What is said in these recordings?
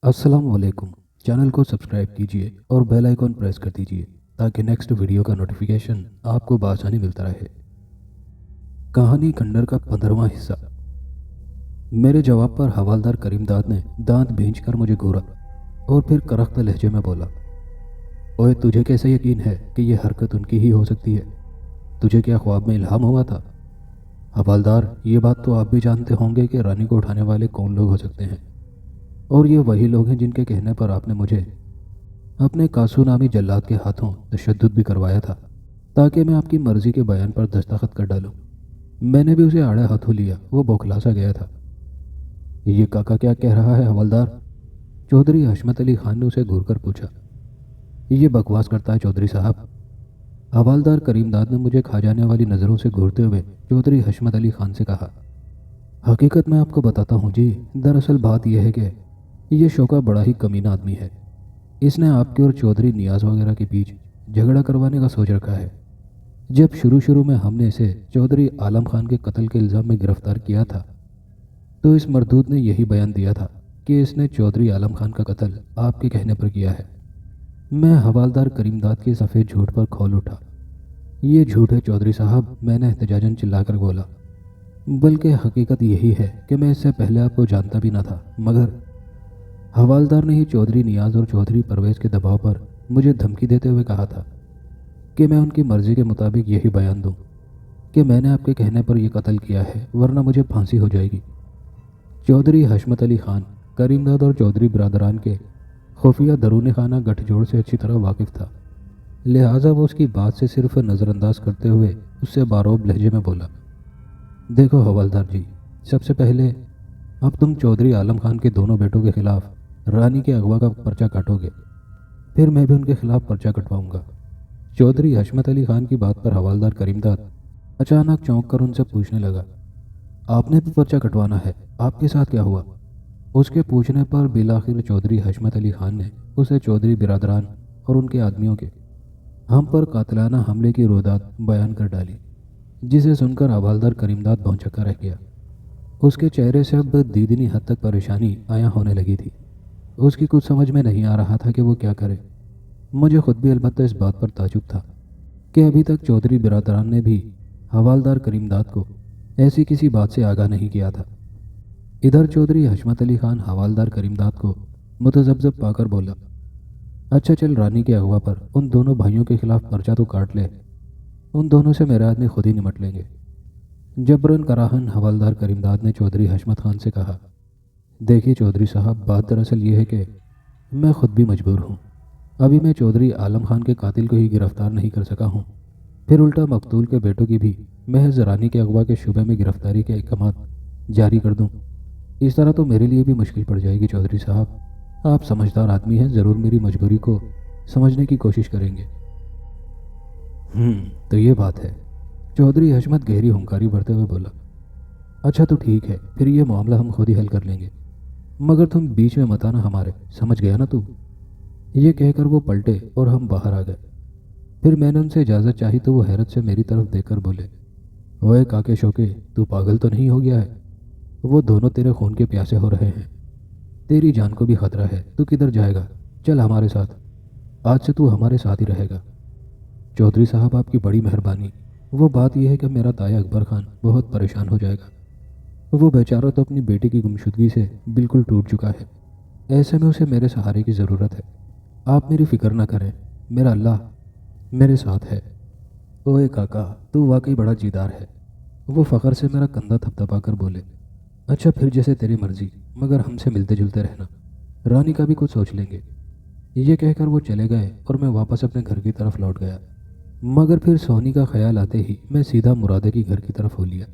अस्सलाम वालेकुम। चैनल को सब्सक्राइब कीजिए और बेल आइकॉन प्रेस कर दीजिए ताकि नेक्स्ट वीडियो का नोटिफिकेशन आपको बआसानी मिलता रहे। कहानी खंडर का 15वां हिस्सा। मेरे जवाब पर हवालदार करीमदाद ने दांत भींचकर मुझे घूरा और फिर करख्त लहजे में बोला, ओए तुझे कैसे यकीन है कि यह हरकत उनकी ही हो सकती है? तुझे क्या ख्वाब में इल्हाम हुआ था? हवालदार, ये बात तो आप भी जानते होंगे कि रानी को उठाने वाले कौन लोग हो सकते हैं, और ये वही लोग हैं जिनके कहने पर आपने मुझे अपने कासू नामी जल्लाद के हाथों तशद्दुद भी करवाया था ताकि मैं आपकी मर्जी के बयान पर दस्तखत कर डालूं। मैंने भी उसे आड़े हाथों लिया। वो बौखला सा गया था। ये काका क्या कह रहा है हवलदार? चौधरी हशमत अली खान ने उसे घूरकर पूछा। ये बकवास करता है चौधरी साहब। हवालदार करीमदाद ने मुझे खा जाने वाली नज़रों से घूरते हुए चौधरी हशमत अली खान से कहा, हकीकत मैं आपको बताता हूँ जी। दरअसल बात यह है कि ये शोका बड़ा ही कमीना आदमी है। इसने आपके और चौधरी नियाज वगैरह के बीच झगड़ा करवाने का सोच रखा है। जब शुरू शुरू में हमने इसे चौधरी आलम खान के कत्ल के इल्ज़ाम में गिरफ्तार किया था तो इस मरदूद ने यही बयान दिया था कि इसने चौधरी आलम खान का कत्ल आपके कहने पर किया है। मैं हवालदार करीमदाद के सफ़ेद झूठ पर खोल उठा। ये झूठ है चौधरी साहब, मैंने एहतजाजन चिल्लाकर बोला। बल्कि हकीकत यही है कि मैं इससे पहले आपको जानता भी ना था, मगर हवालदार ने ही चौधरी नियाज और चौधरी परवेज़ के दबाव पर मुझे धमकी देते हुए कहा था कि मैं उनकी मर्ज़ी के मुताबिक यही बयान दूं कि मैंने आपके कहने पर यह कत्ल किया है, वरना मुझे फांसी हो जाएगी। चौधरी हशमत अली खान करीमदाद और चौधरी बिरादरान के खुफिया दरून खाना गठजोड़ से अच्छी तरह वाकिफ़ था, लिहाजा वो उसकी बात से सिर्फ नज़रअंदाज करते हुए उससे बारोब लहजे में बोला, देखो हवलदार जी, सबसे पहले अब तुम चौधरी आलम खान के दोनों बेटों के खिलाफ रानी के अगवा का पर्चा काटोगे, फिर मैं भी उनके खिलाफ पर्चा कटवाऊंगा। चौधरी हशमत अली खान की बात पर हवालदार करीमदाद अचानक चौंक कर उनसे पूछने लगा, आपने भी पर्चा कटवाना है? आपके साथ क्या हुआ? उसके पूछने पर बिलाखिर चौधरी हशमत अली खान ने उसे चौधरी बिरादरान और उनके आदमियों के हम पर कातिलाना हमले की रोदात बयान कर डाली, जिसे सुनकर हवालदार करीमदाद भौंचक्का रह गया। उसके चेहरे से अब दीदनी हद तक परेशानी आया होने लगी थी। उसकी कुछ समझ में नहीं आ रहा था कि वो क्या करे। मुझे खुद भी अलबत्ता इस बात पर ताजुब था कि अभी तक चौधरी बिरादरान ने भी हवालदार करीमदाद को ऐसी किसी बात से आगाह नहीं किया था। इधर चौधरी हशमत अली खान हवालदार करीमदाद को मुतज़ब्ज़ब पाकर बोला, अच्छा चल, रानी के अगवा पर उन दोनों भाइयों के खिलाफ पर्चा तो काट ले, उन दोनों से मेरे आदमी खुद ही निमट लेंगे। जबरन कराहन हवालदार करीमदाद ने चौधरी हशमत खान से कहा, देखिए चौधरी साहब, बात दरअसल ये है कि मैं खुद भी मजबूर हूँ। अभी मैं चौधरी आलम खान के कातिल को ही गिरफ्तार नहीं कर सका हूँ, फिर उल्टा मकतूल के बेटों की भी महज रानी के अगवा के शुबे में गिरफ्तारी के अहकामात जारी कर दूँ। इस तरह तो मेरे लिए भी मुश्किल पड़ जाएगी चौधरी साहब। आप समझदार आदमी हैं, ज़रूर मेरी मजबूरी को समझने की कोशिश करेंगे। तो ये बात है। चौधरी हशमत गहरी हुंकारी भरते हुए बोला, अच्छा तो ठीक है, फिर ये मामला हम खुद ही हल कर लेंगे, मगर तुम बीच में मत आना हमारे, समझ गया ना तू? ये कहकर वो पलटे और हम बाहर आ गए। फिर मैंने उनसे इजाज़त चाही तो वो हैरत से मेरी तरफ देखकर बोले, ओए काके शोके, तू पागल तो नहीं हो गया है? वो दोनों तेरे खून के प्यासे हो रहे हैं, तेरी जान को भी खतरा है। तू किधर जाएगा? चल हमारे साथ, आज से तू हमारे साथ ही रहेगा। चौधरी साहब, आपकी बड़ी मेहरबानी। वो बात यह है कि मेरा ताया अकबर खान बहुत परेशान हो जाएगा। वो बेचारा तो अपनी बेटी की गुमशुदगी से बिल्कुल टूट चुका है। ऐसे में उसे मेरे सहारे की ज़रूरत है। आप मेरी फ़िक्र ना करें, मेरा अल्लाह मेरे साथ है। ओए काका, तू वाकई बड़ा जीदार है। वो फ़ख्र से मेरा कंधा थपथपा कर बोले, अच्छा फिर जैसे तेरी मर्ज़ी, मगर हमसे मिलते जुलते रहना, रानी का भी कुछ सोच लेंगे। ये कहकर वो चले गए और मैं वापस अपने घर की तरफ लौट गया। मगर फिर सोनी का ख्याल आते ही मैं सीधा मुरादे की घर की तरफ हो लिया।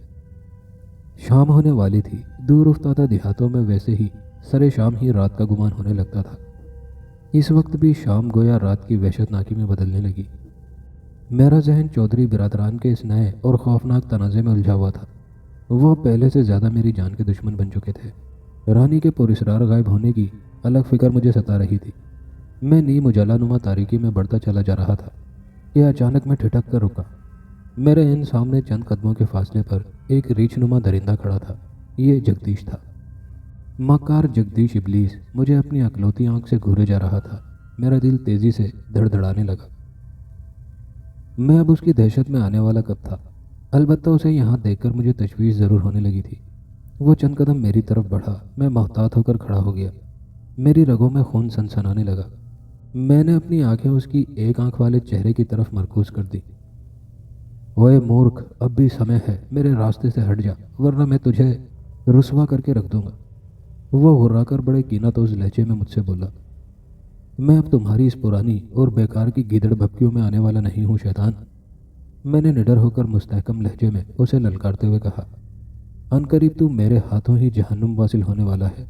शाम होने वाली थी। दूर उफ्तादा देहातों में वैसे ही सरे शाम ही रात का गुमान होने लगता था। इस वक्त भी शाम गोया रात की वहशतनाकी में बदलने लगी। मेरा जहन चौधरी बिरादरान के इस नए और खौफनाक तनाज़े में उलझा हुआ था। वो पहले से ज़्यादा मेरी जान के दुश्मन बन चुके थे। रानी के पुरस्रार गायब होने की अलग फ़िक्र मुझे सता रही थी। मैं नीम उजालानुमा तारीकी में बढ़ता चला जा रहा था कि अचानक मैं ठिठक कर रुका। मेरे इन सामने चंद कदमों के फासले पर एक रीछनुमा दरिंदा खड़ा था। ये जगदीश था। مکار جگدیش ابلیس مجھے اپنی اکلوتی آنکھ سے گھورے جا رہا تھا۔ میرا دل تیزی سے دھڑ دھڑانے لگا۔ میں اب اس کی دہشت میں آنے والا کب تھا؟ البتہ اسے یہاں دیکھ کر مجھے تشویش ضرور ہونے لگی تھی۔ وہ چند قدم میری طرف بڑھا، میں محتاط ہو کر کھڑا ہو گیا۔ میری رگوں میں خون سنسنانے لگا۔ میں نے اپنی آنکھیں اس کی ایک آنکھ والے چہرے کی طرف مرکوز کر دی۔ اوئے مورکھ، اب بھی سمے ہے، میرے راستے سے ہٹ جا، ورنہ میں تجھے رسوا کر کے رکھ دوں گا۔ وہ ہرا کر بڑے کیناتوز لہجے میں مجھ سے بولا۔ میں اب تمہاری اس پرانی اور بیکار کی گیدڑ بھبکیوں میں آنے والا نہیں ہوں شیطان، میں نے نڈر ہو کر مستحکم لہجے میں اسے للکارتے ہوئے کہا۔ عنقریب تو میرے ہاتھوں ہی جہنم واصل ہونے والا ہے۔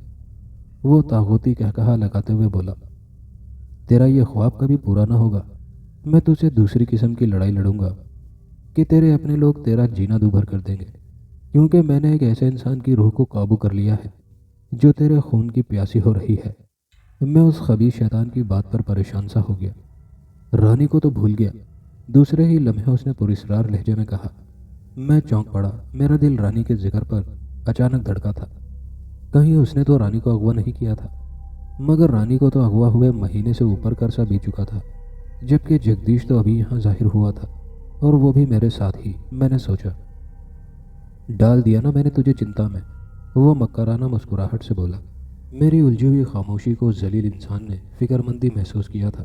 وہ طاغوتی قہقہا لگاتے ہوئے بولا۔ تیرا یہ خواب کبھی پورا نہ ہوگا۔ میں تجھ سے دوسری قسم کی لڑائی لڑوں گا کہ تیرے اپنے لوگ تیرا جینا دوبھر کر دیں گے، کیونکہ میں نے ایک ایسے انسان کی روح کو قابو کر لیا ہے جو تیرے خون کی پیاسی ہو رہی ہے۔ میں اس خبیث شیطان کی بات پر پریشان سا ہو گیا۔ رانی کو تو بھول گیا، دوسرے ہی لمحے اس نے پراسرار لہجے میں کہا۔ میں چونک پڑا۔ میرا دل رانی کے ذکر پر اچانک دھڑکا تھا۔ کہیں اس نے تو رانی کو اغوا نہیں کیا تھا؟ مگر رانی کو تو اغوا ہوئے مہینے سے اوپر کا عرصہ بیت چکا تھا، جبکہ جگدیش تو ابھی یہاں ظاہر ہوا تھا، اور وہ بھی میرے ساتھ ہی۔ میں نے سوچا، ڈال دیا نا میں نے تجھے چنتا میں، وہ مکرانہ مسکراہٹ سے بولا۔ میری الجھی ہوئی خاموشی کو اس ذلیل انسان نے فکر مندی محسوس کیا تھا،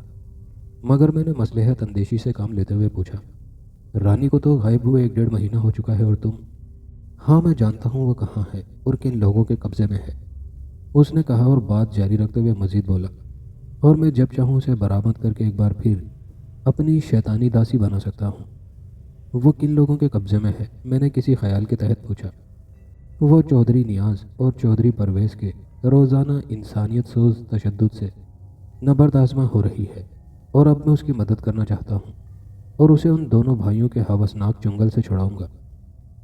مگر میں نے مصلحت اندیشی سے کام لیتے ہوئے پوچھا، رانی کو تو غائب ہوئے 1.5 مہینہ ہو چکا ہے، اور تم؟ ہاں میں جانتا ہوں وہ کہاں ہے اور کن لوگوں کے قبضے میں ہے، اس نے کہا، اور بات جاری رکھتے ہوئے مزید بولا، اور میں جب چاہوں اسے برآمد کر کے ایک بار پھر اپنی شیطانی داسی بنا سکتا ہوں۔ وہ کن لوگوں کے قبضے میں ہے؟ میں نے کسی خیال کے تحت پوچھا۔ وہ چودھری نیاز اور چودھری پرویز کے روزانہ انسانیت سوز تشدد سے نبرد آزما ہو رہی ہے، اور اب میں اس کی مدد کرنا چاہتا ہوں، اور اسے ان دونوں بھائیوں کے ہوسناک چنگل سے چھڑاؤں گا،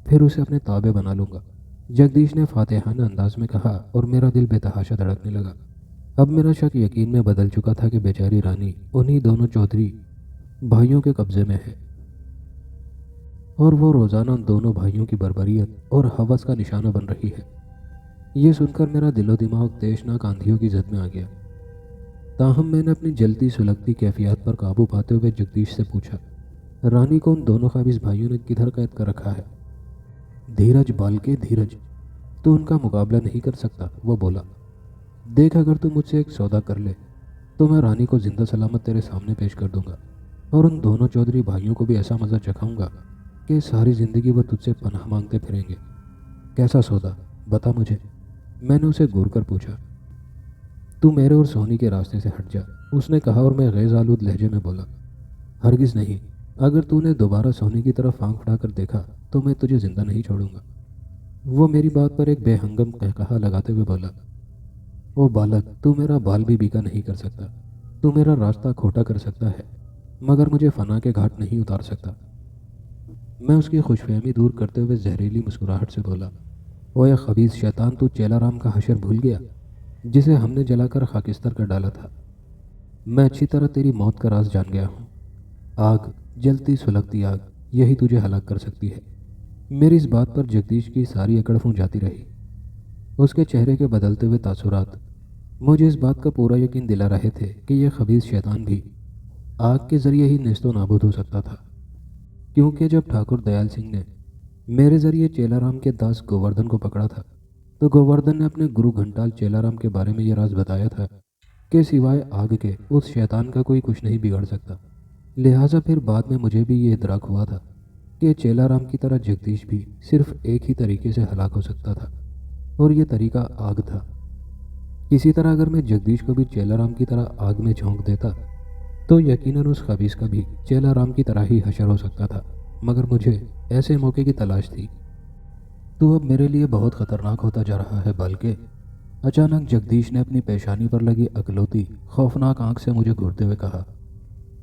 پھر اسے اپنے تابع بنا لوں گا، جگدیش نے فاتحانہ انداز میں کہا، اور میرا دل بے تحاشا دھڑکنے لگا۔ اب میرا شک یقین میں بدل چکا تھا کہ بیچاری رانی انہی دونوں چودھری بھائیوں کے قبضے میں ہے، اور وہ روزانہ ان دونوں بھائیوں کی بربریت اور ہوس کا نشانہ بن رہی ہے۔ یہ سن کر میرا دل و دماغ تیشناک آندھیوں کی زد میں آ گیا۔ تاہم میں نے اپنی جلتی سلگتی کیفیات پر قابو پاتے ہوئے جگدیش سے پوچھا، رانی کو ان دونوں خبیث بھائیوں نے کدھر قید کر رکھا ہے؟ دھیرج بالکے دھیرج، تو ان کا مقابلہ نہیں کر سکتا، وہ بولا۔ دیکھ، اگر تو مجھ سے ایک سودا کر لے تو میں رانی کو زندہ سلامت تیرے سامنے پیش کر دوں گا، اور ان دونوں چودھری بھائیوں کو بھی ایسا مزہ چکھاؤں گا کہ ساری زندگی وہ تجھ سے پناہ مانگتے پھریں گے۔ کیسا سودا؟ بتا مجھے، میں نے اسے گور کر پوچھا۔ تو میرے اور سونی کے راستے سے ہٹ جا، اس نے کہا، اور میں غیظ آلود لہجے میں بولا، ہرگز نہیں، اگر تو نے دوبارہ سونی کی طرف آنکھ اٹھا کر دیکھا تو میں تجھے زندہ نہیں چھوڑوں گا۔ وہ میری بات پر ایک بے ہنگم قہقہا لگاتے ہوئے بولا، او بالک، تو میرا بال بھی بیکا نہیں کر سکتا، تو میرا راستہ کھوٹا کر سکتا ہے، مگر مجھے فنا کے گھاٹ نہیں اتار سکتا۔ میں اس کی خوش فہمی دور کرتے ہوئے زہریلی مسکراہٹ سے بولا، اوے خبیث شیطان، تو چیلا رام کا حشر بھول گیا جسے ہم نے جلا کر خاکستر کر ڈالا تھا؟ میں اچھی طرح تیری موت کا راز جان گیا ہوں۔ آگ، جلتی سلگتی آگ، یہی تجھے ہلاک کر سکتی ہے۔ میری اس بات پر جگدیش کی ساری اکڑ پھون جاتی رہی۔ اس کے چہرے کے بدلتے ہوئے تاثرات مجھے اس بات کا پورا یقین دلا رہے تھے کہ یہ خبیث شیطان بھی آگ کے ذریعے ہی نیست و نابود ہو سکتا تھا، کیونکہ جب ٹھاکر دیال سنگھ نے میرے ذریعے چیلا رام کے داس گووردھن کو پکڑا تھا تو گووردھن نے اپنے گرو گھنٹال چیلا رام کے بارے میں یہ راز بتایا تھا کہ سوائے آگ کے اس شیطان کا کوئی کچھ نہیں بگاڑ سکتا۔ لہٰذا پھر بعد میں مجھے بھی یہ ادراک ہوا تھا کہ چیلا رام کی طرح جگدیش بھی صرف ایک ہی طریقے سے ہلاک ہو سکتا تھا، اور یہ طریقہ آگ تھا۔ کسی طرح اگر میں جگدیش کو بھی چیلا رام کی طرح آگ میں جھونک دیتا تو یقیناً اس خبیث کا بھی چیلا رام کی طرح ہی حشر ہو سکتا تھا، مگر مجھے ایسے موقع کی تلاش تھی۔ تو اب میرے لیے بہت خطرناک ہوتا جا رہا ہے بالکہ، اچانک جگدیش نے اپنی پیشانی پر لگی اکلوتی خوفناک آنکھ سے مجھے گھورتے ہوئے کہا،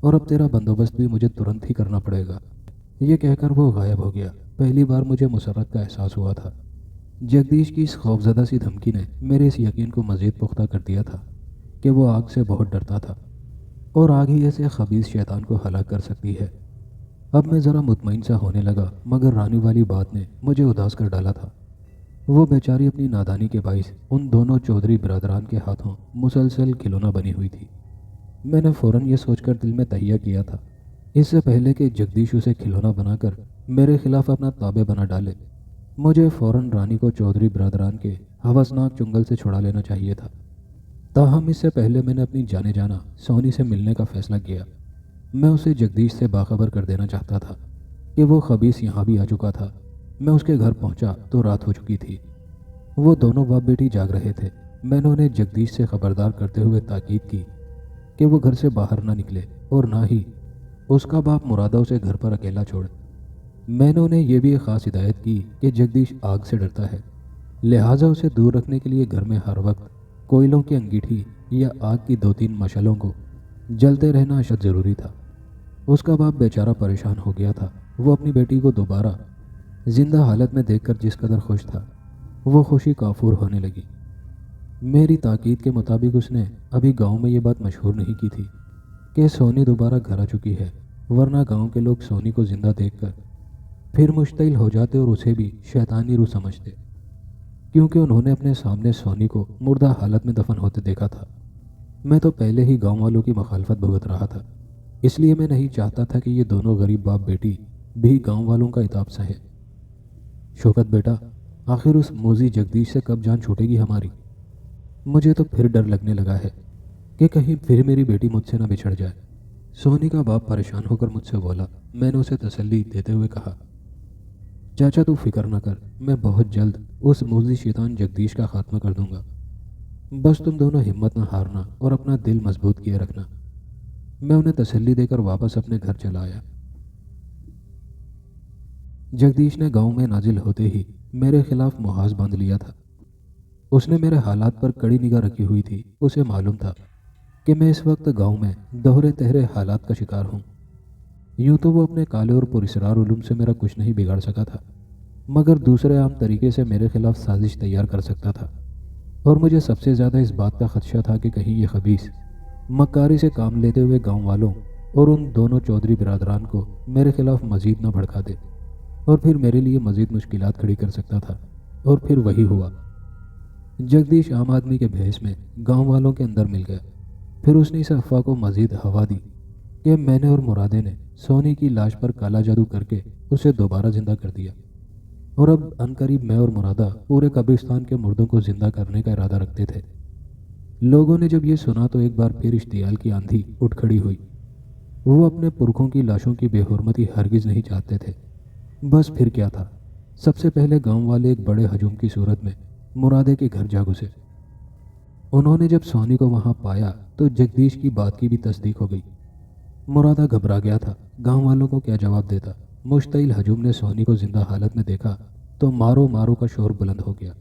اور اب تیرا بندوبست بھی مجھے ترنت ہی کرنا پڑے گا۔ یہ کہہ کر وہ غائب ہو گیا۔ پہلی بار مجھے مسرت کا احساس ہوا تھا۔ جگدیش کی اس خوفزدہ سی دھمکی نے میرے اس یقین کو مزید پختہ کر دیا تھا کہ وہ آگ سے بہت ڈرتا تھا، اور آگ ہی ایسے خبیث شیطان کو ہلاک کر سکتی ہے۔ اب میں ذرا مطمئن سا ہونے لگا، مگر رانی والی بات نے مجھے اداس کر ڈالا تھا۔ وہ بیچاری اپنی نادانی کے باعث ان دونوں چودھری برادران کے ہاتھوں مسلسل کھلونا بنی ہوئی تھی۔ میں نے فوراً یہ سوچ کر دل میں تہیہ کیا تھا، اس سے پہلے کہ جگدیش اسے کھلونا بنا کر میرے خلاف اپنا تابع بنا ڈالے، مجھے فوراً رانی کو چودھری برادران کے ہوسناک چنگل سے چھڑا لینا چاہیے تھا۔ تاہم اس سے پہلے میں نے اپنی جانے جانا سونی سے ملنے کا فیصلہ کیا۔ میں اسے جگدیش سے باخبر کر دینا چاہتا تھا کہ وہ خبیث یہاں بھی آ چکا تھا۔ میں اس کے گھر پہنچا تو رات ہو چکی تھی۔ وہ دونوں باپ بیٹی جاگ رہے تھے۔ میں نے انہیں جگدیش سے خبردار کرتے ہوئے تاکید کی کہ وہ گھر سے باہر نہ نکلے اور نہ ہی اس کا باپ مرادہ اسے گھر پر اکیلا چھوڑے۔ میں نے انہیں یہ بھی ایک خاص ہدایت کی کہ جگدیش آگ سے ڈرتا ہے، لہٰذا اسے دور رکھنے کے لیے گھر میں ہر وقت کوئلوں کی انگیٹھی یا آگ کی 2-3 مشعلوں کو جلتے رہنا اشد ضروری تھا۔ اس کا باپ بیچارہ پریشان ہو گیا تھا۔ وہ اپنی بیٹی کو دوبارہ زندہ حالت میں دیکھ کر جس قدر خوش تھا، وہ خوشی کافور ہونے لگی۔ میری تاکید کے مطابق اس نے ابھی گاؤں میں یہ بات مشہور نہیں کی تھی کہ سونی دوبارہ گھر آ چکی ہے، ورنہ گاؤں کے لوگ سونی کو زندہ دیکھ کر پھر مشتعل ہو جاتے اور اسے بھی شیطانی روح سمجھتے، کیونکہ انہوں نے اپنے سامنے سونی کو مردہ حالت میں دفن ہوتے دیکھا تھا۔ میں تو پہلے ہی گاؤں والوں کی مخالفت بھگت رہا تھا، اس لیے میں نہیں چاہتا تھا کہ یہ دونوں غریب باپ بیٹی بھی گاؤں والوں کا عتاب سہے۔ شوکت بیٹا، آخر اس موذی جگدیش سے کب جان چھوٹے گی ہماری؟ مجھے تو پھر ڈر لگنے لگا ہے کہ کہیں پھر میری بیٹی مجھ سے نہ بچھڑ جائے۔ سونی کا باپ پریشان ہو کر مجھ سے بولا۔ میں نے اسے تسلی دیتے ہوئے کہا، چاچا تو فکر نہ کر، میں بہت جلد اس موذی شیطان جگدیش کا خاتمہ کر دوں گا، بس تم دونوں ہمت نہ ہارنا اور اپنا دل مضبوط کیے رکھنا۔ میں انہیں تسلی دے کر واپس اپنے گھر چلا آیا۔ جگدیش نے گاؤں میں نازل ہوتے ہی میرے خلاف محاذ باندھ لیا تھا۔ اس نے میرے حالات پر کڑی نگاہ رکھی ہوئی تھی۔ اسے معلوم تھا کہ میں اس وقت گاؤں میں دوہرے تہرے حالات کا شکار ہوں۔ یوں تو وہ اپنے کالے اور پراسرار علوم سے میرا کچھ نہیں بگاڑ سکا تھا، مگر دوسرے عام طریقے سے میرے خلاف سازش تیار کر سکتا تھا، اور مجھے سب سے زیادہ اس بات کا خدشہ تھا کہ کہیں یہ خبیث مکاری سے کام لیتے ہوئے گاؤں والوں اور ان دونوں چودھری برادران کو میرے خلاف مزید نہ بھڑکا دے اور پھر میرے لیے مزید مشکلات کھڑی کر سکتا تھا۔ اور پھر وہی ہوا۔ جگدیش عام آدمی کے بھیس میں گاؤں والوں کے اندر مل گیا۔ پھر اس نے اس افواہ کو مزید ہوا دی کہ میں نے اور مرادے نے سونی کی لاش پر کالا جادو کر کے اسے دوبارہ زندہ کر دیا، اور اب عنقریب میں اور مرادہ پورے قبرستان کے مردوں کو زندہ کرنے کا ارادہ رکھتے تھے۔ لوگوں نے جب یہ سنا تو ایک بار پھر اشتعال کی آندھی اٹھ کھڑی ہوئی۔ وہ اپنے پرکھوں کی لاشوں کی بے حرمتی ہرگز نہیں چاہتے تھے۔ بس پھر کیا تھا، سب سے پہلے گاؤں والے ایک بڑے ہجوم کی صورت میں مرادے کے گھر جا گھسے۔ انہوں نے جب سونی کو وہاں پایا تو جگدیش کی بات کی بھی تصدیق ہو گئی۔ مرادہ گھبرا گیا تھا، گاؤں والوں کو کیا جواب دیتا۔ مشتعل ہجوم نے سونی کو زندہ حالت میں دیکھا تو مارو مارو کا شور بلند ہو گیا۔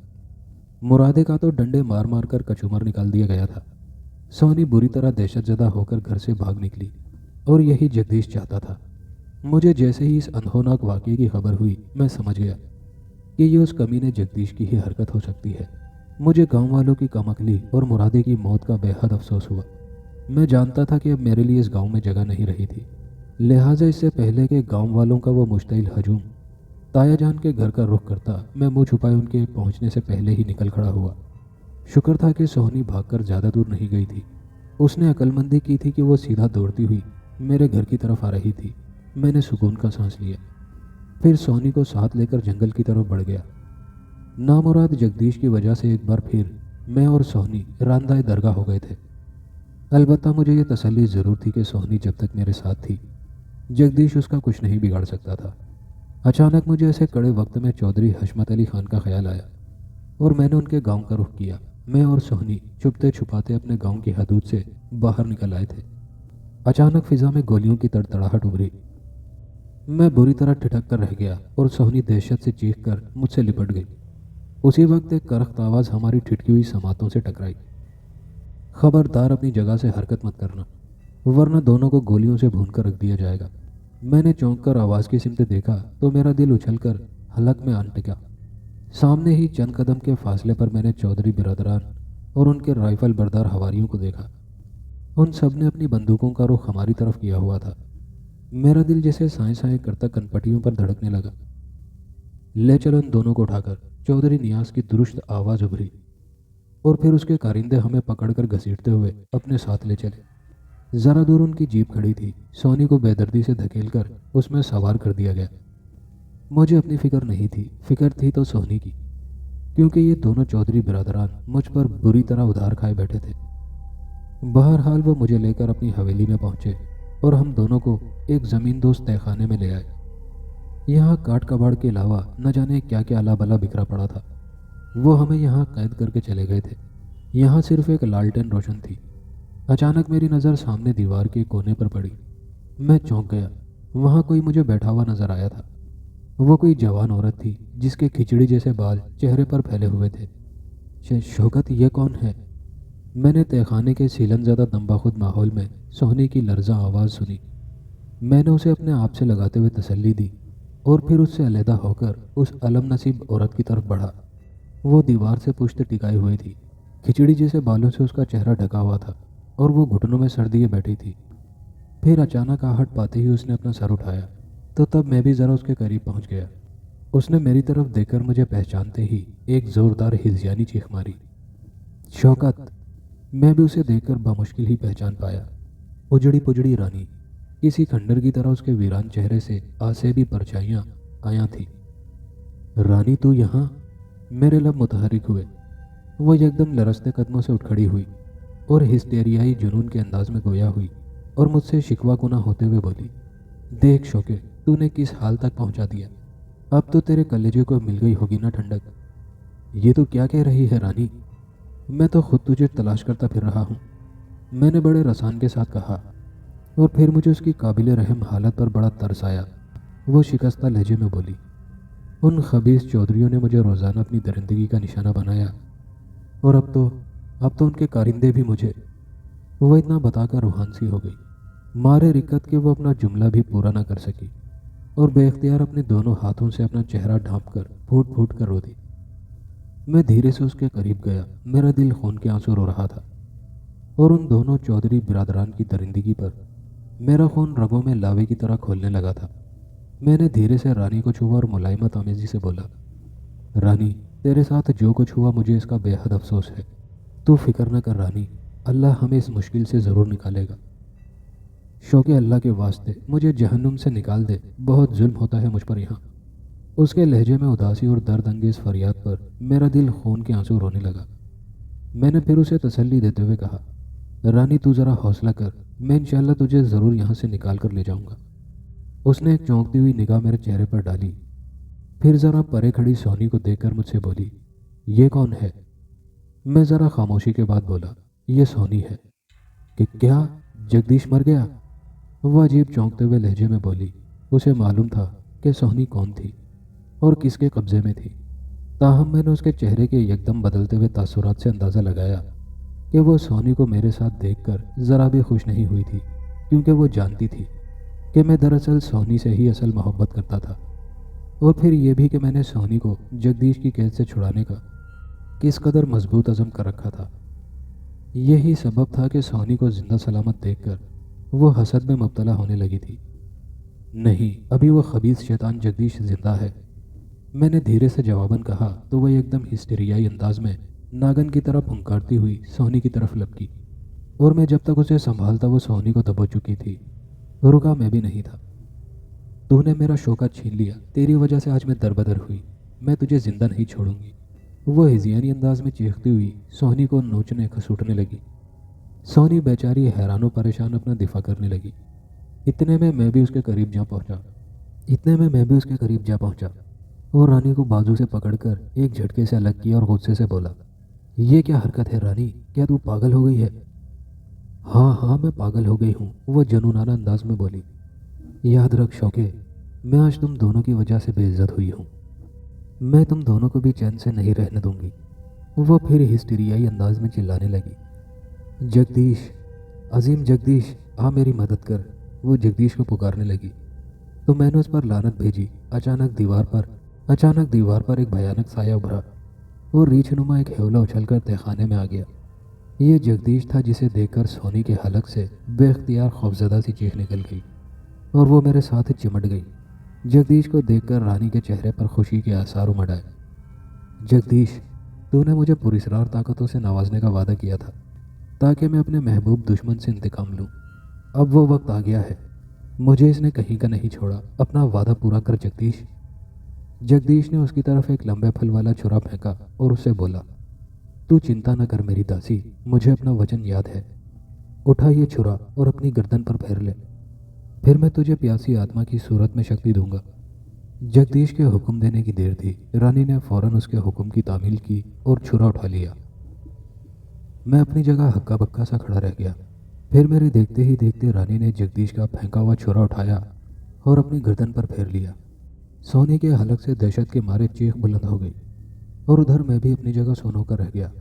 مرادے کا تو ڈنڈے مار مار کر کچومر نکال دیا گیا تھا۔ سونی بری طرح دہشت زدہ ہو کر گھر سے بھاگ نکلی، اور یہی جگدیش چاہتا تھا۔ مجھے جیسے ہی اس اندھوناک واقعے کی خبر ہوئی، میں سمجھ گیا کہ یہ اس کمینے جگدیش کی ہی حرکت ہو سکتی ہے۔ مجھے گاؤں والوں کی کم عقلی اور مرادے کی موت کا بے حد افسوس ہوا۔ میں جانتا تھا کہ اب میرے لیے اس گاؤں میں جگہ نہیں رہی تھی، لہٰذا اس سے پہلے کہ گاؤں والوں کا وہ مشتعل ہجوم تایا جان کے گھر کا رخ کرتا، میں منہ چھپائے ان کے پہنچنے سے پہلے ہی نکل کھڑا ہوا۔ شکر تھا کہ سونی بھاگ کر زیادہ دور نہیں گئی تھی۔ اس نے عقل مندی کی تھی کہ وہ سیدھا دوڑتی ہوئی میرے گھر کی طرف آ رہی تھی۔ میں نے سکون کا سانس لیا، پھر سونی کو ساتھ لے کر جنگل کی طرف بڑھ گیا۔ نامراد جگدیش کی وجہ سے ایک بار پھر میں اور سونی راندہ درگاہ ہو گئے تھے۔ البتہ مجھے یہ تسلی ضرور تھی کہ سونی جب تک میرے ساتھ تھی، جگدیش اس کا کچھ نہیں بگاڑ سکتا تھا۔ اچانک مجھے ایسے کڑے وقت میں چودھری حشمت علی خان کا خیال آیا، اور میں نے ان کے گاؤں کا رخ کیا۔ میں اور سونی چھپتے چھپاتے اپنے گاؤں کی حدود سے باہر نکل آئے تھے۔ اچانک فضا میں گولیوں کی تڑتڑاہٹ ابھری۔ میں بری طرح ٹھٹک کر رہ گیا، اور سونی دہشت سے چیخ کر مجھ سے لپٹ گئی۔ اسی وقت ایک کرخت آواز ہماری ٹھٹکی ہوئی سماعتوں سے ٹکرائی، خبردار اپنی جگہ سے حرکت مت کرنا، ورنہ دونوں کو گولیوں سے بھون کر رکھ دیا جائے گا۔ میں نے چونک کر آواز کی سمت دیکھا تو میرا دل اچھل کر حلق میں آن ٹکا۔ سامنے ہی چند قدم کے فاصلے پر میں نے چودھری برادران اور ان کے رائفل بردار حواریوں کو دیکھا۔ ان سب نے اپنی بندوقوں کا رخ ہماری طرف کیا ہوا تھا۔ میرا دل جیسے سائیں سائیں کرتا کنپٹیوں پر دھڑکنے لگا۔ لے چلو ان دونوں کو اٹھا کر، चौधरी नियाज की दुरुस्त आवाज़ उभरी और फिर उसके कारिंदे हमें पकड़कर घसीटते हुए अपने साथ ले चले। ज़रा दूर उनकी जीप खड़ी थी। सोनी को बेदर्दी से धकेलकर उसमें सवार कर दिया गया। मुझे अपनी फिक्र नहीं थी, फिक्र थी तो सोनी की, क्योंकि ये दोनों चौधरी बिरादरान मुझ पर बुरी तरह उधार खाए बैठे थे। बहरहाल वो मुझे लेकर अपनी हवेली में पहुंचे और हम दोनों को एक ज़मीन दोस्त तहखाने में ले आए। यहाँ काट कबाड़ के अलावा न जाने क्या क्या अला बला बिखरा पड़ा था। वो हमें यहाँ कैद करके चले गए थे। यहाँ सिर्फ एक लालटेन रोशन थी। अचानक मेरी नज़र सामने दीवार के कोने पर पड़ी। मैं चौंक गया। वहाँ कोई मुझे बैठा हुआ नजर आया था। वो कोई जवान औरत थी जिसके खिचड़ी जैसे बाल चेहरे पर फैले हुए थे। शौकत, ये कौन है? मैंने तहखाने के सीलन ज़्यादा दम्बाखुद माहौल में सोहनी की लर्जा आवाज़ सुनी। मैंने उसे अपने आप से लगाते हुए तसल्ली दी और फिर उससे अलहदा होकर उस अलम नसीब औरत की तरफ बढ़ा। वो दीवार से पुश्त टिकाई हुई थी। खिचड़ी जैसे बालों से उसका चेहरा ढका हुआ था और वो घुटनों में सर दिए बैठी थी। फिर अचानक आहट पाते ही उसने अपना सर उठाया तो तब मैं भी ज़रा उसके करीब पहुंच गया। उसने मेरी तरफ देखकर मुझे पहचानते ही एक ज़ोरदार हिज़यानी चीख मारी। शौकत! मैं भी उसे देखकर बामुश्किल ही पहचान पाया। उजड़ी पुजड़ी रानी, किसी खंडर की तरह उसके वीरान चेहरे से आसेबी परछाइयाँ आया थी। रानी, तू यहाँ? मेरे लब मुतहरिक हुए। वो एकदम लरसते कदमों से उठ खड़ी हुई और हिस्टेरियाई जुनून के अंदाज में गोया हुई और मुझसे शिकवा गुना होते हुए बोली, देख शौके, तूने किस हाल तक पहुंचा दिया। अब तो तेरे कलेजे को मिल गई होगी ना ठंडक। ये तो क्या कह रही है रानी? मैं तो खुद तुझे तलाश करता फिर रहा हूँ, मैंने बड़े रसान के साथ कहा। और फिर मुझे उसकी काबिल रहम हालत पर बड़ा तरस आया। वो शिकस्ता लहजे में बोली, उन खबीस चौधरियों ने मुझे रोज़ाना अपनी दरिंदगी का निशाना बनाया और अब तो उनके कारिंदे भी मुझे। वो इतना बताकर रूहान सी हो गई। मारे रिक्कत के वो अपना जुमला भी पूरा ना कर सकी और बेख्तियार अपने दोनों हाथों से अपना चेहरा ढांपकर फूट फूट कर रो दी। मैं धीरे से उसके करीब गया। मेरा दिल खून के आंसू रो रहा था और उन दोनों चौधरी बिरादरान की दरिंदगी पर मेरा खून रगों में लावे की तरह खोलने लगा था। मैंने धीरे से रानी को छुआ और मुलायमत आमेजी से बोला, रानी, तेरे साथ जो कुछ हुआ मुझे इसका बेहद अफसोस है। तू फिक्र न कर रानी, अल्लाह हमें इस मुश्किल से ज़रूर निकालेगा। शौके, अल्लाह के वास्ते मुझे जहन्नुम से निकाल दे, बहुत जुल्म होता है मुझ पर यहाँ। उसके लहजे में उदासी और दर्द अंगेज फरियाद पर मेरा दिल खून के आंसू रोने लगा। मैंने फिर उसे तसल्ली देते हुए कहा, रानी, तू ज़रा हौसला कर, मैं इंशाअल्लाह तुझे ज़रूर यहाँ से निकाल कर ले जाऊँगा। उसने एक चौंकती हुई निगाह मेरे चेहरे पर डाली, फिर ज़रा परे खड़ी सोनी को देखकर मुझसे बोली, ये कौन है? मैं ज़रा खामोशी के बाद बोला, ये सोनी है। कि क्या जगदीश मर गया? वह अजीब चौंकते हुए लहजे में बोली। उसे मालूम था कि सोनी कौन थी और किसके कब्जे में थी। ताहम मैंने उसके चेहरे के एकदम बदलते हुए तासुरात से अंदाज़ा लगाया कि वो सोनी को मेरे साथ देखकर ज़रा भी खुश नहीं हुई थी, क्योंकि वो जानती थी कि मैं दरअसल सोनी से ही असल मोहब्बत करता था। और फिर ये भी कि मैंने सोनी को जगदीश की कैद से छुड़ाने का किस कदर मजबूत अज़म कर रखा था। यही सबब था कि सोनी को जिंदा सलामत देखकर वो हसद में मुब्तला होने लगी थी। नहीं, अभी वो खबीस शैतान जगदीश जिंदा है, मैंने धीरे से जवाबन कहा तो वह एकदम हिस्टेरियाई अंदाज में नागन की तरफ फुंकारती हुई सोनी की तरफ लपकी और मैं जब तक उसे संभालता वो सोनी को दबो चुकी थी। रुका मैं भी नहीं था। तूने मेरा शौकत छीन लिया, तेरी वजह से आज मैं दरबदर हुई, मैं तुझे जिंदा नहीं छोड़ूंगी। वो हिजियानी अंदाज में चीखती हुई सोनी को नोचने खसूटने लगी। सोनी बेचारी हैरान परेशान अपना दिफा करने लगी। इतने में मैं भी उसके करीब जा पहुंचा और रानी को बाजू से पकड़कर एक झटके से अलग किया और गुस्से से बोला, ये क्या हरकत है रानी, क्या तू पागल हो गई है? हाँ, मैं पागल हो गई हूँ, वो जुनूनाना अंदाज में बोली। याद रख शौके, मैं आज तुम दोनों की वजह से बेइज्जत हुई हूँ, मैं तुम दोनों को भी चैन से नहीं रहने दूंगी। वो फिर हिस्टेरियाई अंदाज में चिल्लाने लगी, जगदीश, अजीम जगदीश, आ मेरी मदद कर। वो जगदीश को पुकारने लगी तो मैंने उस पर लानत भेजी। अचानक दीवार पर एक भयानक साया उभरा और रीछनुमा एक हेवला उछलकर तहखाने में आ गया। ये जगदीश था जिसे देखकर सोनी के हलक से बेख्तियार खौफजदा सी चीख निकल गई और वो मेरे साथ चिमट गई। जगदीश को देखकर रानी के चेहरे पर खुशी के आसार उमड़ आए। जगदीश, तूने मुझे पुरस्कार ताकतों से नवाजने का वादा किया था ताकि मैं अपने महबूब दुश्मन से इंतकाम लूं। अब वो वक्त आ गया है। मुझे इसने कहीं का नहीं छोड़ा। अपना वादा पूरा कर जगदीश। जगदीश ने उसकी तरफ एक लंबे फल वाला छुरा फेंका और उससे बोला, तू चिंता न कर मेरी दासी, मुझे अपना वचन याद है। उठा ये छुरा और अपनी गर्दन पर फेर ले, फिर मैं तुझे प्यासी आत्मा की सूरत में शक्ति दूंगा। जगदीश के हुक्म देने की देर थी। रानी ने फौरन उसके हुक्म की तामील की और छुरा उठा लिया। मैं अपनी जगह हक्का बक्का सा खड़ा रह गया। फिर मेरे देखते ही देखते रानी ने जगदीश का फेंका हुआ छुरा उठाया और अपनी गर्दन पर फेर लिया। सोने के हलक से दहशत के मारे चीख बुलंद हो गई और उधर मैं भी अपनी जगह सोनो कर रह गया।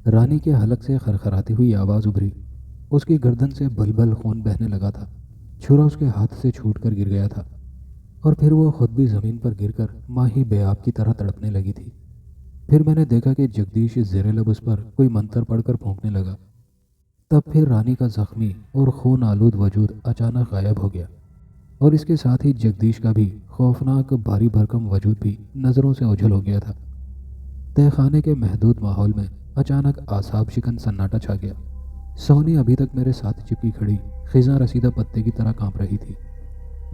रानी के हलक से खरखराती हुई आवाज़ उभरी। उसकी गर्दन से बलबल खून बहने लगा था। छुरा उसके हाथ से छूटकर गिर गया था और फिर वो खुद भी ज़मीन पर गिरकर माही बेआब की तरह तड़पने लगी थी। फिर मैंने देखा कि जगदीश ज़ेरे लब उस पर कोई मंत्र पढ़कर फूंकने लगा। तब फिर रानी का जख्मी और खून आलूद वजूद अचानक गायब हो गया और इसके साथ ही जगदीश का भी खौफनाक भारी भरकम वजूद भी नज़रों से ओझल हो गया था। तहखाने के महदूद माहौल में अचानक आसाब शिकन सन्नाटा छा गया। सोनी अभी तक मेरे साथ चिपकी खड़ी खिजा रसीदा पत्ते की तरह कांप रही थी।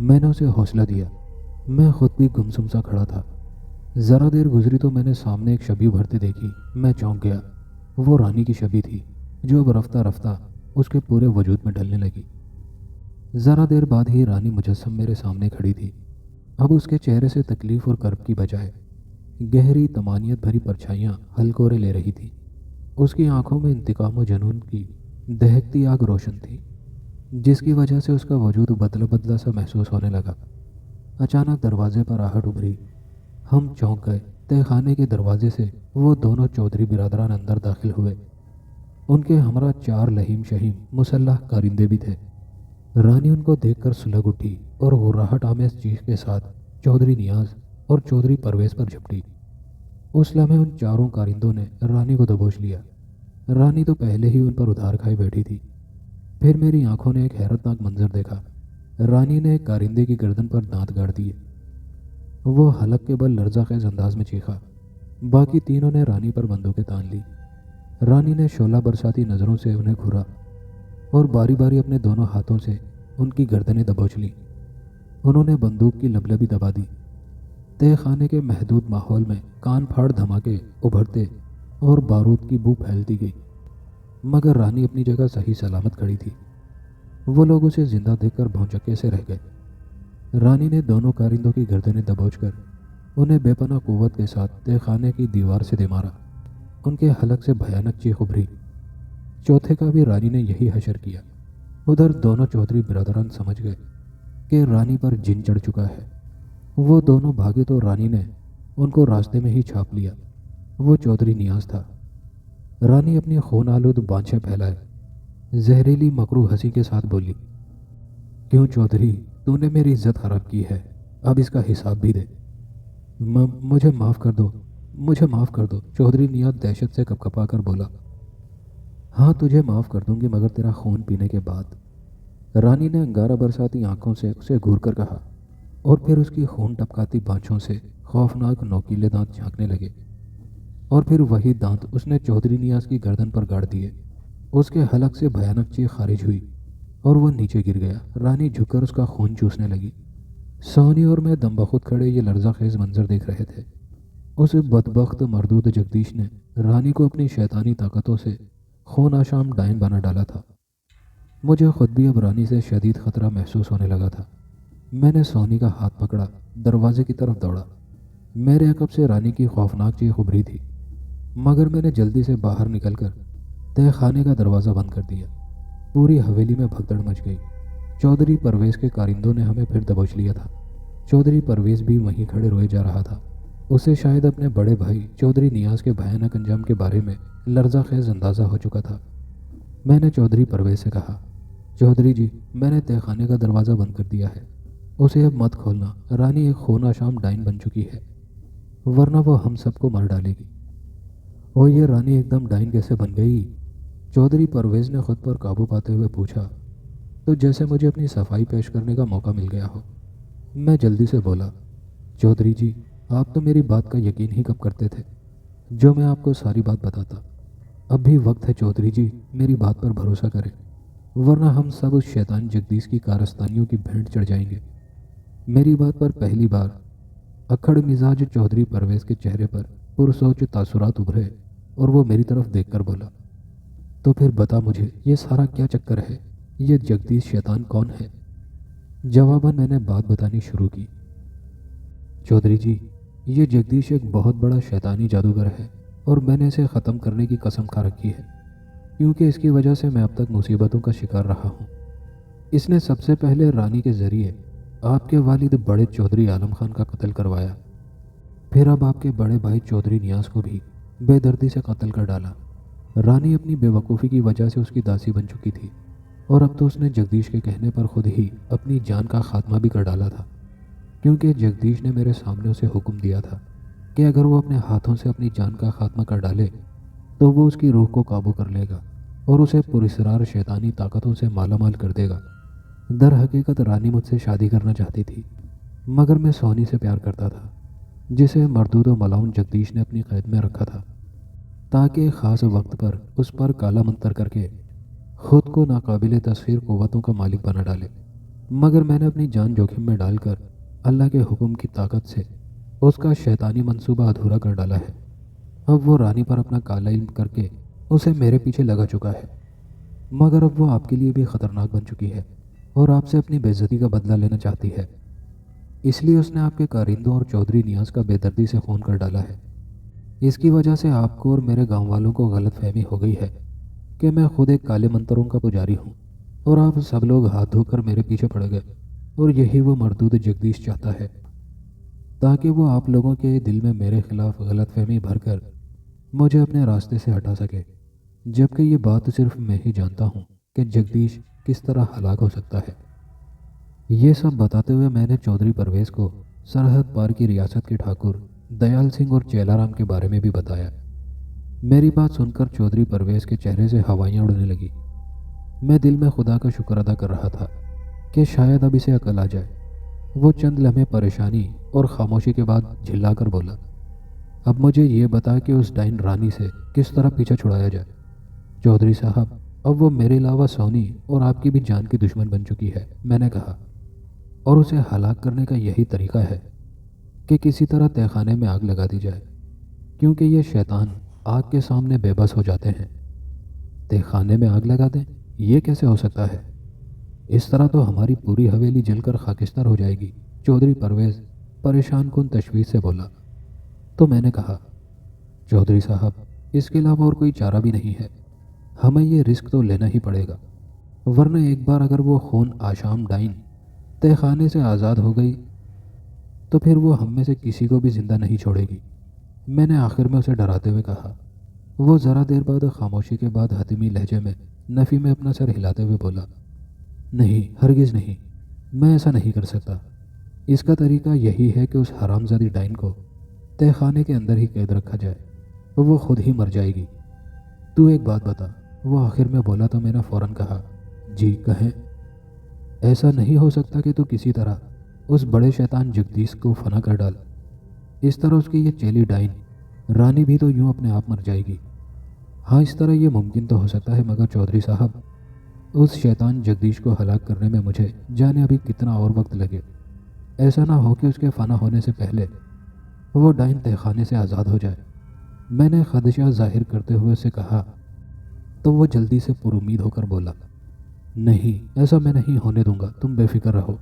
मैंने उसे हौसला दिया। मैं खुद भी गुमसुम सा खड़ा था। ज़रा देर गुजरी तो मैंने सामने एक शबी उभरती देखी। मैं चौंक गया। वो रानी की शबी थी जो अब रफ्ता रफ्ता उसके पूरे वजूद में ढलने लगी। ज़रा देर बाद ही रानी मुजस्सम मेरे सामने खड़ी थी। अब उसके चेहरे से तकलीफ़ और कर्ब की बजाय गहरी तमानियत भरी परछाइयाँ हलकोरे ले रही थी। उसकी आंखों में इंतकाम और जुनून की दहकती आग रोशन थी, जिसकी वजह से उसका वजूद बदला बदला सा महसूस होने लगा। अचानक दरवाजे पर आहट उभरी। हम चौंक गए। तहखाने के दरवाजे से वो दोनों चौधरी बिरादरान अंदर दाखिल हुए। उनके हमरा 4 लहीम शहीम मुसल्लह कारिंदे भी थे। रानी उनको देखकर सुलग उठी और हुर्राहट आमेज चीख के साथ चौधरी नियाज और चौधरी परवेज पर झपटी। उस लम्हे उन चारों कारिंदों ने रानी को दबोच लिया। रानी तो पहले ही उन पर उधार खाई बैठी थी। फिर मेरी आंखों ने एक हैरतनाक मंजर देखा। रानी ने एक कारिंदे की गर्दन पर दांत गाड़ दिए। वो हलक के बल लर्जा खेज अंदाज में चीखा। बाकी तीनों ने रानी पर बंदूकें तान ली। रानी ने शोला बरसाती नज़रों से उन्हें घूरा और बारी बारी अपने दोनों हाथों से उनकी गर्दनें दबोच ली। उन्होंने बंदूक की लबलबी दबा दी। तहखाने के महदूद माहौल में कान फाड़ धमाके उभरते और बारूद की बू फैलती गई, मगर रानी अपनी जगह सही सलामत खड़ी थी। वो लोग उसे जिंदा देखकर भौचक्के से रह गए। रानी ने दोनों कारिंदों की गर्दनें दबोचकर उन्हें बेपनाह कुव्वत के साथ तहखाने की दीवार से दे मारा। उनके हलक से भयानक चीख उभरी। चौथे का भी रानी ने यही हशर किया। उधर दोनों चौधरी बिरादरान समझ गए कि रानी पर जिन चढ़ चुका है। वो दोनों भागे तो रानी ने उनको रास्ते में ही छाप लिया। वो चौधरी नियाज था। रानी अपनी खून आलूद बाँछें फैलाए जहरीली मकरू हंसी के साथ बोली, क्यों चौधरी, तूने मेरी इज्जत खराब की है, अब इसका हिसाब भी दे। मुझे माफ़ कर दो, मुझे माफ़ कर दो, चौधरी नियाज दहशत से कपकपा कर बोला। हाँ, तुझे माफ़ कर दूंगी, मगर तेरा खून पीने के बाद। रानी ने अंगारा बरसाती आंखों से उसे घूर कर कहा और फिर उसकी खून टपकाती बाँछों से खौफनाक नोकीले दांत झांकने लगे और फिर वही दांत उसने चौधरी नियाज की गर्दन पर गाड़ दिए। उसके हलक से भयानक चीख खारिज हुई और वो नीचे गिर गया। रानी झुककर उसका खून चूसने लगी। सोनी और मैं दम बखुद खड़े ये लर्जा खेज मंजर देख रहे थे। उस बदबख्त मरदूद जगदीश ने रानी को अपनी शैतानी ताकतों से खून आशाम डायन बना डाला था। मुझे खुद भी अब रानी से शदीद खतरा महसूस होने लगा था। मैंने सोनी का हाथ पकड़ा, दरवाजे की तरफ दौड़ा। मेरे अकब से रानी की खौफनाक चीख उभरी थी, मगर मैंने जल्दी से बाहर निकलकर तहखाने का दरवाज़ा बंद कर दिया। पूरी हवेली में भगदड़ मच गई। चौधरी परवेज़ के कारिंदों ने हमें फिर दबोच लिया था। चौधरी परवेज़ भी वहीं खड़े रोए जा रहा था। उसे शायद अपने बड़े भाई चौधरी नियाज के भयानक अंजाम के बारे में लर्जा खेज अंदाज़ा हो चुका था। मैंने चौधरी परवेज़ से कहा, चौधरी जी, मैंने तहखाने का दरवाज़ा बंद कर दिया है, उसे अब मत खोलना। रानी एक खून आशाम डाइन बन चुकी है, वरना वो हम सबको मार डालेगी। और ये रानी एकदम डाइन कैसे बन गई? चौधरी परवेज़ ने खुद पर काबू पाते हुए पूछा, तो जैसे मुझे अपनी सफाई पेश करने का मौका मिल गया हो। मैं जल्दी से बोला, चौधरी जी, आप तो मेरी बात का यकीन ही कब करते थे। जो मैं आपको सारी बात बताता। अब भी वक्त है चौधरी जी, मेरी बात पर भरोसा करें, वरना हम सब उस शैतान जगदीश की कारस्तानियों की भेंट चढ़ जाएंगे। मेरी बात पर पहली बार अक्खड़ मिजाज चौधरी परवेज के चेहरे पर पुरसोच तासुरात उभरे और वो मेरी तरफ देखकर बोला, तो फिर बता मुझे, ये सारा क्या चक्कर है? ये जगदीश शैतान कौन है? जवाबन मैंने बात बतानी शुरू की। चौधरी जी, ये जगदीश एक बहुत बड़ा शैतानी जादूगर है और मैंने इसे ख़त्म करने की कसम खा रखी है, क्योंकि इसकी वजह से मैं अब तक मुसीबतों का शिकार रहा हूँ। इसने सबसे पहले रानी के ज़रिए आपके वालिद बड़े चौधरी आलम खान का कत्ल करवाया, फिर अब आपके बड़े भाई चौधरी नियाज़ को भी बेदर्दी से कत्ल कर डाला। रानी अपनी बेवकूफ़ी की वजह से उसकी दासी बन चुकी थी और अब तो उसने जगदीश के कहने पर खुद ही अपनी जान का खात्मा भी कर डाला था, क्योंकि जगदीश ने मेरे सामने उसे हुक्म दिया था कि अगर वो अपने हाथों से अपनी जान का खात्मा कर डाले तो वो उसकी रूह को काबू कर लेगा और उसे पुरस्रार शैतानी ताकतों से मालामाल कर देगा। दर हकीकत रानी मुझसे शादी करना चाहती थी, मगर मैं सोनी से प्यार करता था, जिसे मरदूद व मलाउन जगदीश ने अपनी कैद में रखा था, ताकि ख़ास वक्त पर उस पर काला मंतर करके खुद को नाकाबिले तस्खीर क़ुव्वतों का मालिक बना डाले। मगर मैंने अपनी जान जोखिम में डालकर अल्लाह के हुक्म की ताकत से उसका शैतानी मंसूबा अधूरा कर डाला है। अब वो रानी पर अपना काला इल्म करके उसे मेरे पीछे लगा चुका है, मगर अब वो आपके लिए भी ख़तरनाक बन चुकी है और आपसे अपनी बेइज्जती का बदला लेना चाहती है। इसलिए उसने आपके कारिंदों और चौधरी नियाज़ का बेदर्दी से खून कर डाला है। इसकी वजह से आपको और मेरे गांव वालों को गलतफहमी हो गई है कि मैं खुद एक काले मंत्रों का पुजारी हूँ और आप सब लोग हाथ धोकर मेरे पीछे पड़ गए। और यही वो मरदूद जगदीश चाहता है, ताकि वो आप लोगों के दिल में मेरे खिलाफ गलतफहमी भरकर मुझे अपने रास्ते से हटा सके, जबकि ये बात सिर्फ मैं ही जानता हूँ कि जगदीश किस तरह हलाक हो सकता है। ये सब बताते हुए मैंने चौधरी परवेज को सरहद पार की रियासत के ठाकुर दयाल सिंह और चेलाराम के बारे में भी बताया। मेरी बात सुनकर चौधरी परवेज के चेहरे से हवाइयाँ उड़ने लगी। मैं दिल में खुदा का शुक्र अदा कर रहा था कि शायद अब इसे अकल आ जाए। वो चंद लम्हे परेशानी और खामोशी के बाद झिल्लाकर बोला, अब मुझे ये बता कि उस डाइन रानी से किस तरह पीछा छुड़ाया जाए। चौधरी साहब, अब वो मेरे अलावा सोनी और आपकी भी जान की दुश्मन बन चुकी है, मैंने कहा, और उसे हलाक करने का यही तरीका है कि किसी तरह तहखाने में आग लगा दी जाए, क्योंकि ये शैतान आग के सामने बेबस हो जाते हैं। तहखाने में आग लगा दें? ये कैसे हो सकता है? इस तरह तो हमारी पूरी हवेली जलकर खाकिस्तान हो जाएगी, चौधरी परवेज परेशान कुन तशवीश से बोला। तो मैंने कहा, चौधरी साहब, इसके अलावा और कोई चारा भी नहीं है, हमें ये रिस्क तो लेना ही पड़ेगा, वरना एक बार अगर वो खून आशाम डाइन तहखाने से आज़ाद हो गई तो फिर वो हम में से किसी को भी जिंदा नहीं छोड़ेगी, मैंने आखिर में उसे डराते हुए कहा। वो ज़रा देर बाद खामोशी के बाद हतमी लहजे में नफ़ी में अपना सर हिलाते हुए बोला, नहीं, हरगिज़ नहीं, मैं ऐसा नहीं कर सकता। इसका तरीका यही है कि उस हरामजादी डाइन को तहखाने के अंदर ही कैद रखा जाए, वो खुद ही मर जाएगी। तू एक बात बता, वो आखिर में बोला तो मैंने फ़ौरन कहा, जी कहें। ऐसा नहीं हो सकता कि तू किसी तरह उस बड़े शैतान जगदीश को फना कर डाल। इस तरह उसकी ये चेली डाइन रानी भी तो यूं अपने आप मर जाएगी। हाँ, इस तरह ये मुमकिन तो हो सकता है, मगर चौधरी साहब, उस शैतान जगदीश को हलाक करने में मुझे जाने अभी कितना और वक्त लगे। ऐसा ना हो कि उसके फना होने से पहले वो डाइन तहखाने से आज़ाद हो जाए। मैंने खदशा जाहिर करते हुए उसे कहा, तो वो जल्दी से पुरुमीद होकर बोला, नहीं, ऐसा मैं नहीं होने दूंगा, तुम बेफिक्र रहो।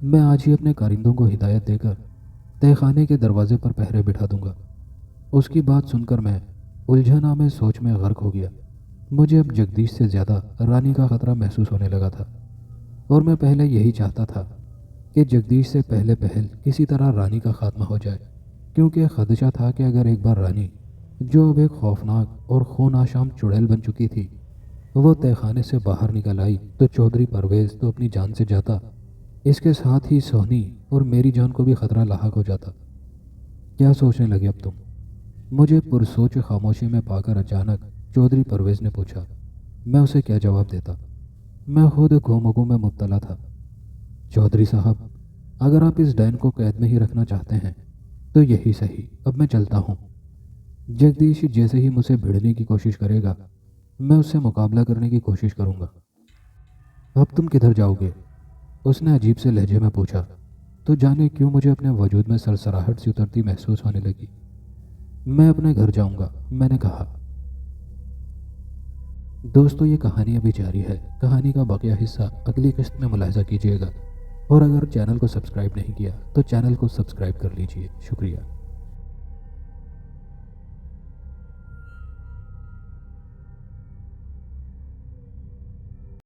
मैं आज ही अपने कारिंदों को हिदायत देकर तहखाने के दरवाजे पर पहरे बिठा दूंगा। उसकी बात सुनकर मैं उलझना में सोच में गर्क हो गया। मुझे अब जगदीश से ज़्यादा रानी का ख़तरा महसूस होने लगा था, और मैं पहले यही चाहता था कि जगदीश से पहले पहल किसी तरह रानी का खात्मा हो जाए, क्योंकि खदशा था कि अगर एक बार रानी, जो अब एक खौफनाक और खून आशाम चुड़ैल बन चुकी थी, वो तहखाने से बाहर निकल आई तो चौधरी परवेज तो अपनी जान से जाता, इसके साथ ही सोनी और मेरी जान को भी खतरा लाहक हो जाता। क्या सोचने लगे अब तुम? मुझे पुरसोच खामोशी में पाकर अचानक चौधरी परवेज ने पूछा। मैं उसे क्या जवाब देता? मैं खुद घूमगू में मुब्तला था। चौधरी साहब, अगर आप इस डायन को कैद में ही रखना चाहते हैं तो यही सही, अब मैं चलता हूँ। जगदीश जैसे ही मुझसे भिड़ने की कोशिश करेगा, मैं उससे मुकाबला करने की कोशिश करूंगा। अब तुम किधर जाओगे? उसने अजीब से लहजे में पूछा। तो जाने क्यों मुझे अपने वजूद में सरसराहट सी उतरती महसूस होने लगी। मैं अपने घर जाऊंगा, मैंने कहा। दोस्तों, ये कहानी अभी जारी है। कहानी का बाकी हिस्सा अगली किस्त में मुलाहिजा कीजिएगा। और अगर चैनल को सब्सक्राइब नहीं किया तो चैनल को सब्सक्राइब कर लीजिए। शुक्रिया।